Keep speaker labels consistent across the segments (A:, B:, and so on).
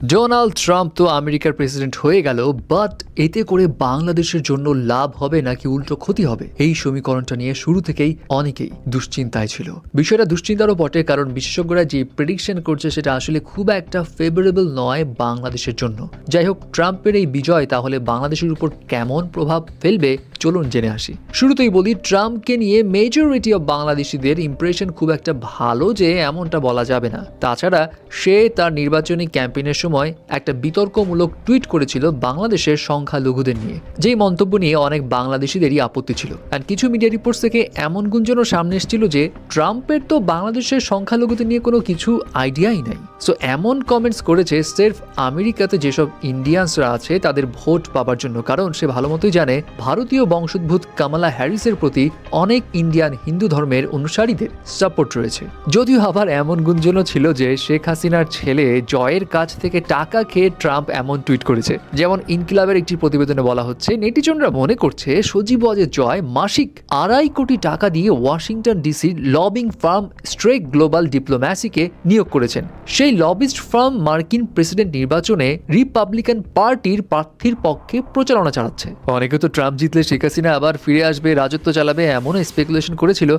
A: Donald Trump তো আমেরিকার president হয়ে গেল, বাট এতে করে বাংলাদেশের জন্য লাভ হবে নাকি উল্টো ক্ষতি হবে, এই সমীকরণটা নিয়ে শুরু থেকেই অনেকেই দুশ্চিন্তায় ছিল। বিষয়টা দুশ্চিন্তারও বটে, কারণ বিশেষজ্ঞরা যে প্রেডিকশন করছে সেটা আসলে খুব একটা ফেভারেবল নয় বাংলাদেশের জন্য। যাই হোক, ট্রাম্পের এই বিজয় তাহলে বাংলাদেশের উপর কেমন প্রভাব ফেলবে চলুন জেনে আসি। শুরুতেই বলি, ট্রাম্পকে নিয়ে মেজরিটি অফ বাংলাদেশিদের ইমপ্রেশন খুব একটা ভালো যে এমনটা বলা যাবে না। তাছাড়া সে তার নির্বাচনী ক্যাম্পেইনের সময় একটা বিতর্কমূলক টুইট করেছিল বাংলাদেশের সংখ্যালঘুদের নিয়ে, যেই মন্তব্য নিয়ে অনেক বাংলাদেশিদেরই আপত্তি ছিল। আর কিছু মিডিয়া রিপোর্টস থেকে এমন গুঞ্জনও সামনে এসেছিল যে ট্রাম্পের তো বাংলাদেশের সংখ্যালঘুদের নিয়ে কোনো কিছু আইডিয়াই নাই। সো এমন কমেন্টস করেছে সির্ফ আমেরিকাতে যেসব ইন্ডিয়ানসরা আছে তাদের ভোট পাবার জন্য, কারণ সে ভালো মতোই জানে ভারতীয় বংশোদ্ভূত কামালা হ্যারিসের প্রতি অনেক ইন্ডিয়ান হিন্দু ধর্মের অনুসারীদের সাপোর্ট রয়েছে। যদিও আবার এমন গুঞ্জনও ছিল যে শেখ হাসিনার ছেলে জয়ের কাছ থেকে টাকা খেয়ে ট্রাম্প এমন টুইট করেছে। যেমন ইনকিলাবের একটি প্রতিবেদনে বলা হচ্ছে, নেটিজনরা মনে করছে সজীব ওয়াজেদ জয় মাসিক 2.5 কোটি টাকা দিয়ে ওয়াশিংটন ডিসির লবিং ফার্ম স্ট্রেক গ্লোবাল ডিপ্লোম্যাসিকে নিয়োগ করেছেন। সেই লবিস্ট ফার্ম মার্কিন প্রেসিডেন্ট নির্বাচনে রিপাবলিকান পার্টির প্রার্থীর পক্ষে প্রচারণা চালাচ্ছে। অনেকে তো ট্রাম্প জিতলে শেখ হাসিনা আবার ফিরে আসবে, রাজত্ব চালাবে, এমনও স্পেকুলেশন করেছিল।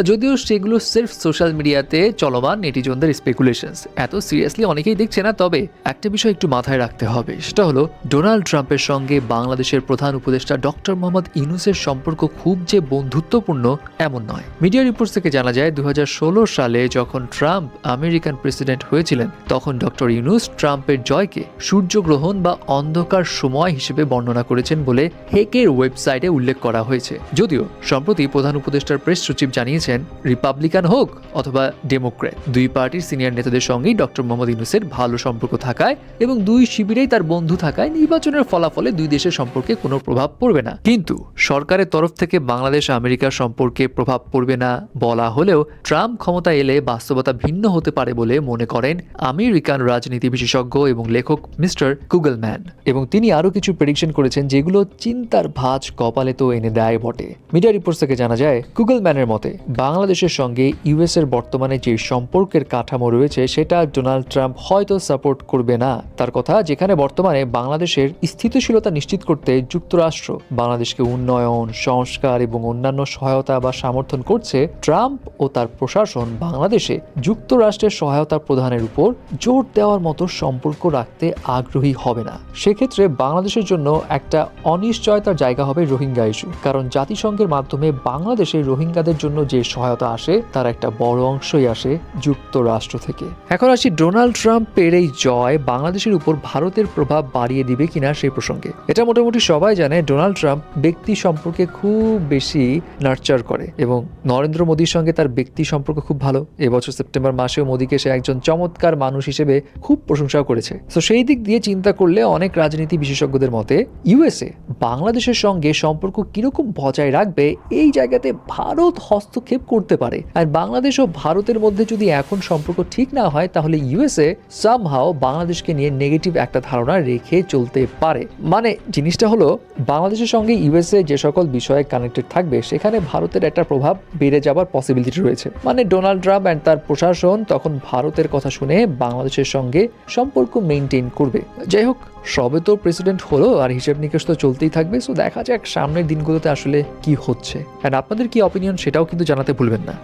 A: যদিও সেগুলো সির্ফ সোশ্যাল মিডিয়াতে চলমান নেটিজনদের স্পেকুলেশনস, এত সিরিয়াসলি অনেকেই দেখছে না। তবে একটা বিষয় একটু মাথায় রাখতে হবে, সেটা হলো ডোনাল্ড ট্রাম্পের সঙ্গে বাংলাদেশের প্রধান উপদেষ্টা ডক্টর মোহাম্মদ ইউনূসের সম্পর্ক খুব যে বন্ধুত্বপূর্ণ এমন নয়। মিডিয়া রিপোর্টস থেকে জানা যায় 2016 সালে যখন ট্রাম্প আমেরিকান প্রেসিডেন্ট হয়েছিলেন, তখন ডক্টর ইউনূস ট্রাম্পের জয়কে সূর্যগ্রহণ বা অন্ধকার সময় হিসেবে বর্ণনা করেছেন বলে হেকের ওয়েবসাইটে উল্লেখ করা হয়েছে। যদিও সম্প্রতি প্রধান উপদেষ্টার প্রেস সচিব জানিয়েছেন, রিপাবলিকান হোক অথবা ডেমোক্র্যাট, দুই পার্টির সিনিয়র নেতাদের সঙ্গেই ডক্টর মোহাম্মদ ইউনূসের ভালো সম্পর্ক থাকায় এবং দুই শিবিরেই তার বন্ধু থাকায় নির্বাচনের ফলাফলে দুই দেশের সম্পর্কে কোনো প্রভাব পড়বে না। কিন্তু সরকারের তরফ থেকে বাংলাদেশ আমেরিকার সম্পর্কে প্রভাব পড়বে না বলা হলেও ট্রাম্প ক্ষমতা এলে বাস্তবতা ভিন্ন হতে পারে বলে মনে করেন আমেরিকান রাজনীতি বিশেষজ্ঞ এবং লেখক মিস্টার কুগলম্যান। এবং তিনি আরও কিছু প্রেডিকশন করেছেন যেগুলো চিন্তার ভাঁজ কপালে তো এনে দেয় বটে। মিডিয়া রিপোর্টস থেকে জানা যায়, কুগলম্যানের মতে বাংলাদেশের সঙ্গে ইউএস এর বর্তমানে যে সম্পর্কের কাঠামো রয়েছে সেটা ডোনাল্ড ট্রাম্প হয়তো সাপোর্ট করবে না। তার কথা, যেখানে বর্তমানে বাংলাদেশের স্থিতিশীলতা নিশ্চিত করতে যুক্তরাষ্ট্র বাংলাদেশকে উন্নয়ন, সংস্কার এবং অন্যান্য সহায়তা বা সমর্থন করছে, ট্রাম্প ও তার প্রশাসন বাংলাদেশে যুক্তরাষ্ট্রের সহায়তা প্রদানের উপর জোর দেওয়ার মতো সম্পর্ক রাখতে আগ্রহী হবে না। সেক্ষেত্রে বাংলাদেশের জন্য একটা অনিশ্চয়তার জায়গা হবে রোহিঙ্গা ইস্যু, কারণ জাতিসংঘের মাধ্যমে বাংলাদেশে রোহিঙ্গাদের জন্য যে সহায়তা আসে তার একটা বড় অংশই আসে যুক্তরাষ্ট্র থেকে। এখন আসি ডোনাল্ড ট্রাম্পের এই জয় বাংলাদেশের উপর ভারতের প্রভাব বাড়িয়ে দিবে কিনা সেই প্রসঙ্গে। এটা মোটামুটি সবাই জানে, ডোনাল্ড ট্রাম্প ব্যক্তি সম্পর্কে খুব বেশি নার্চার করে এবং নরেন্দ্র মোদীর সঙ্গে তার ব্যক্তি সম্পর্ক খুব ভালো। এবছর সেপ্টেম্বর মাসেও মোদীকে সে একজন চমৎকার মানুষ হিসেবে খুব প্রশংসাও করেছে। তো সেই দিক দিয়ে চিন্তা করলে অনেক রাজনীতি বিশেষজ্ঞদের মতে ইউএসএ বাংলাদেশের সঙ্গে সম্পর্ক কিরকম বজায় রাখবে এই জায়গাতে ভারত হস্তক্ষেপ করতে পারে। আর বাংলাদেশ ও ভারতের মধ্যে যদি এখন সম্পর্ক ঠিক না হয় তাহলে ইউএসএ সামহাও বাংলাদেশকে নিয়ে নেগেটিভ একটা ধারণা রেখে চলতে পারে। মানে জিনিসটা হলো, বাংলাদেশের সঙ্গে ইউএসএ যে সকল বিষয়ে কানেক্টেড থাকবে সেখানে ভারতের একটা প্রভাব বেড়ে যাবার পসিবিলিটি রয়েছে। মানে ডোনাল্ড ট্রাম্প অ্যান্ড তার প্রশাসন তখন ভারতের কথা শুনে বাংলাদেশের সঙ্গে সম্পর্ক মেনটেন করবে। যাই হোক, সবে তো প্রেসিডেন্ট হলো আর হিসেব নিকেশ তো চলতেই থাকবে। সো দেখা যাক সামনের দিনগুলোতে আসলে কি হচ্ছে। অ্যান্ড আপনাদের কি অপিনিয়ন সেটাও কিন্তু জানাতে ভুলবেন না।